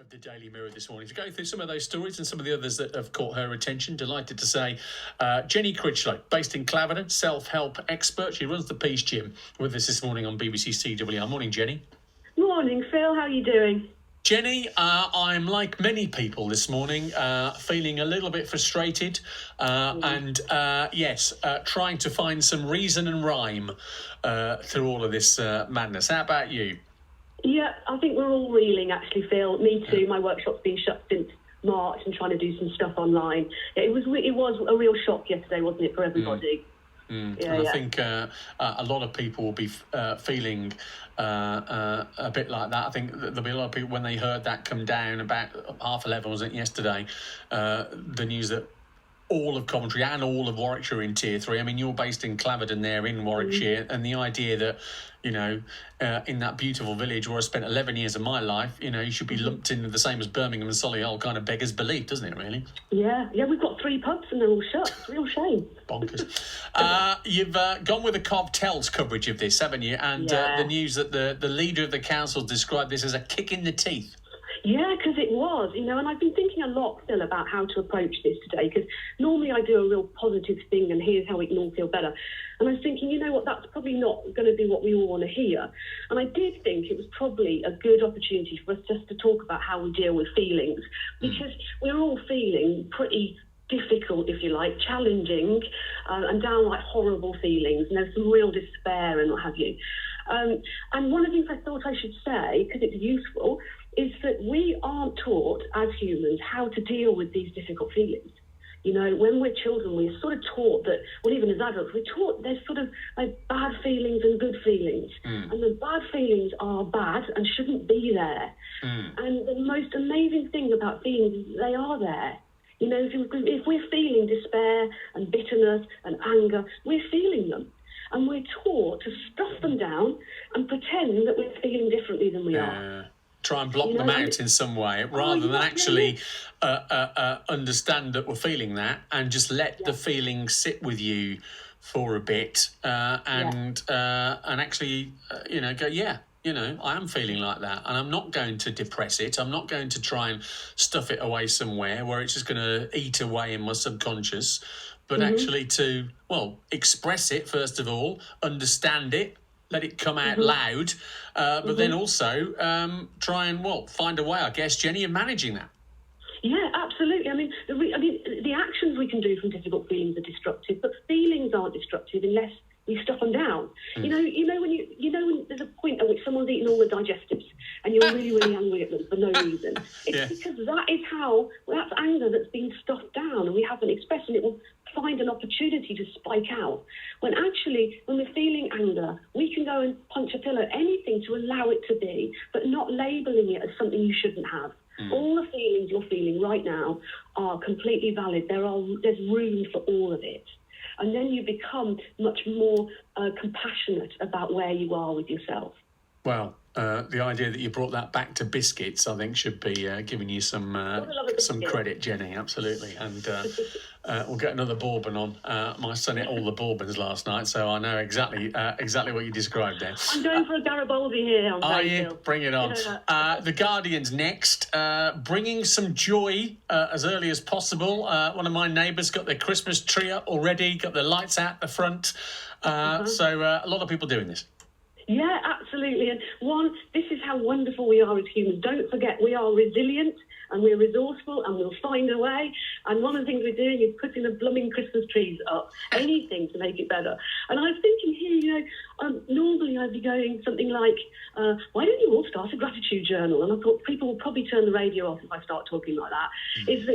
of the Daily Mirror this morning to go through some of those stories and some of the others that have caught her attention. Delighted to say Jenny Critchlow, based in Claverton, self-help expert. She runs the Peace Gym with us this morning on BBC CWR. Morning, Jenny. Morning, Phil. How are you doing? Jenny, I'm like many people this morning, feeling a little bit frustrated and trying to find some reason and rhyme through all of this madness. How about you? Yeah, I think we're all reeling, actually, Phil. Me too. My workshop's been shut since March and trying to do some stuff online. It was a real shock yesterday, wasn't it, for everybody? I think a lot of people will be feeling a bit like that. I think there'll be a lot of people when they heard that come down about 11:30, wasn't it, yesterday, the news that all of Coventry and all of Warwickshire are in Tier 3. I mean, you're based in Claverton there in Warwickshire, and the idea that, in that beautiful village where I spent 11 years of my life, you should be lumped into the same as Birmingham and Solihull kind of beggars belief, doesn't it, really? Yeah, we've got 3 pubs and they're all shut. It's a real shame. Bonkers. You've gone with the Cartels coverage of this, haven't you? And the news that the leader of the council described this as a kick in the teeth. Yeah, because it was, and I've been thinking a lot, Phil, about how to approach this today, because normally I do a real positive thing and here's how we can all feel better. And I was thinking, you know what, that's probably not going to be what we all want to hear. And I did think it was probably a good opportunity for us just to talk about how we deal with feelings, because we're all feeling pretty difficult, if you like, challenging and downright horrible feelings, and there's some real despair and what have you. And one of the things I thought I should say, because it's useful, is that we aren't taught as humans how to deal with these difficult feelings. When we're children, we're sort of taught that, well, even as adults, we're taught there's sort of like bad feelings and good feelings. And the bad feelings are bad and shouldn't be there. And the most amazing thing about feelings is they are there. If we're feeling despair and bitterness and anger, we're feeling them. And we're taught to stuff them down and pretend that we're feeling differently than we are. Try and block them out in some way, rather than actually understand that we're feeling that and just let the feeling sit with you for a bit and actually, go, I am feeling like that, and I'm not going to depress it. I'm not going to try and stuff it away somewhere where it's just going to eat away in my subconscious, but actually to, express it, first of all, understand it, let it come out loud, but then also try and, find a way, I guess, Jenny, of managing that. Yeah, absolutely. I mean, the actions we can do from difficult feelings are destructive, but feelings aren't destructive unless we stuff them down. When there's a point at which someone's eaten all the digestives and you're really, really angry at them for no reason. It's because that's anger that's been stuffed down and we haven't expressed, and it will find an opportunity to spike out. When we're feeling anger, we can go and punch a pillow, anything to allow it to be, but not labelling it as something you shouldn't have. All the feelings you're feeling right now are completely valid. There's room for all of it. And then you become much more compassionate about where you are with yourself. Well, the idea that you brought that back to biscuits, I think, should be giving you some credit, Jenny. Absolutely. And we'll get another bourbon on. My son ate all the bourbons last night, so I know exactly what you described there. I'm going for a Garibaldi here. Are you? Bring it on. The Guardian's next, bringing some joy as early as possible. One of my neighbours got their Christmas tree up already, got their lights out the front. So a lot of people doing this. Yeah, absolutely. And this is how wonderful we are as humans. Don't forget, we are resilient and we're resourceful and we'll find a way. And one of the things we're doing is putting the blooming Christmas trees up, anything to make it better. And I was thinking here, normally I'd be going something like, why don't you all start a gratitude journal? And I thought people will probably turn the radio off if I start talking like that. Is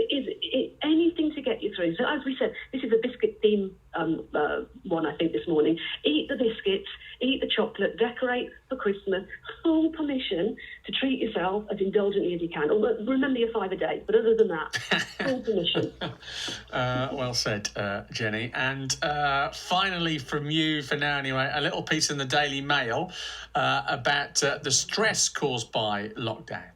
anything to get you through. So as we said, this is a biscuit theme one, I think, this morning. Eat the biscuits, eat the chocolate, decorate for Christmas, full permission to treat yourself as indulgently as you can. Remember your 5 a day, but other than that, full permission. Well said, Jenny. And finally from you, for now anyway, a little piece in the Daily Mail about the stress caused by lockdown.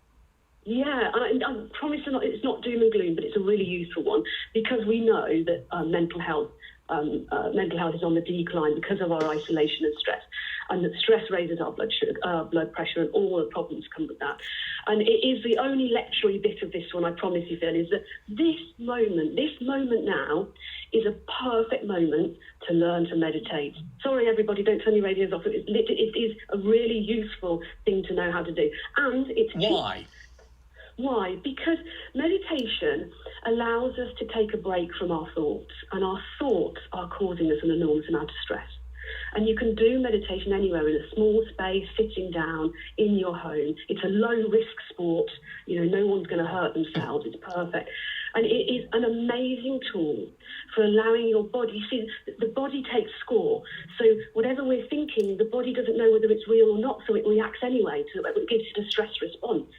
Yeah, and I promise it's not doom and gloom, but it's a really useful one because we know that mental health is on the decline because of our isolation and stress, and that stress raises our blood pressure, and all the problems come with that. And it is the only lectury bit of this one, I promise you, Phil, is that this moment now is a perfect moment to learn to meditate. Sorry, everybody, don't turn your radios off. It is a really useful thing to know how to do. And it's Why? Why? Because meditation allows us to take a break from our thoughts, and our thoughts are causing us an enormous amount of stress. And you can do meditation anywhere in a small space, sitting down in your home. It's a low-risk sport. No one's going to hurt themselves. It's perfect. And it is an amazing tool for allowing your body. You see, the body takes score. So whatever we're thinking, the body doesn't know whether it's real or not, so it reacts anyway. It gives it a stress response.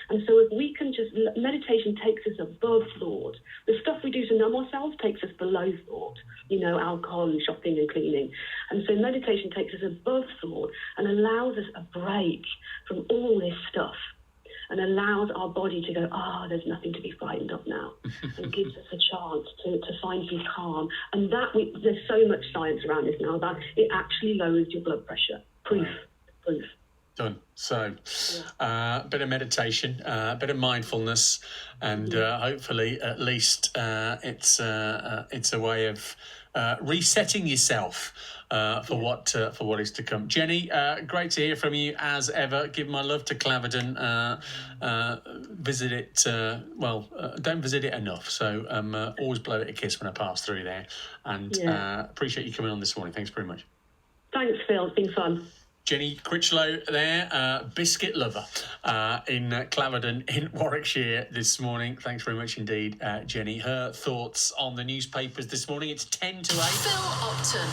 And so if we can meditation takes us above thought. The stuff we do to numb ourselves takes us below thought, alcohol and shopping and cleaning. And so meditation takes us above thought and allows us a break from all this stuff and allows our body to go, there's nothing to be frightened of now, and gives us a chance to find some calm. And there's so much science around this now that it actually lowers your blood pressure. Proof. Done. So, bit of meditation, bit of mindfulness, and hopefully, at least, it's a way of resetting yourself for what is to come. Jenny, great to hear from you as ever. Give my love to Claverdon. Visit it. Don't visit it enough. So always blow it a kiss when I pass through there. And appreciate you coming on this morning. Thanks very much. Thanks, Phil. It's been fun. Jenny Critchlow there, biscuit lover in Claverdon in Warwickshire this morning. Thanks very much indeed, Jenny. Her thoughts on the newspapers this morning. It's 10 to 8. Phil Upton.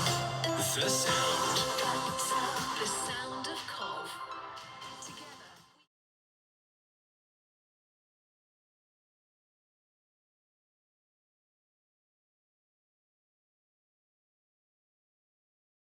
The Sound.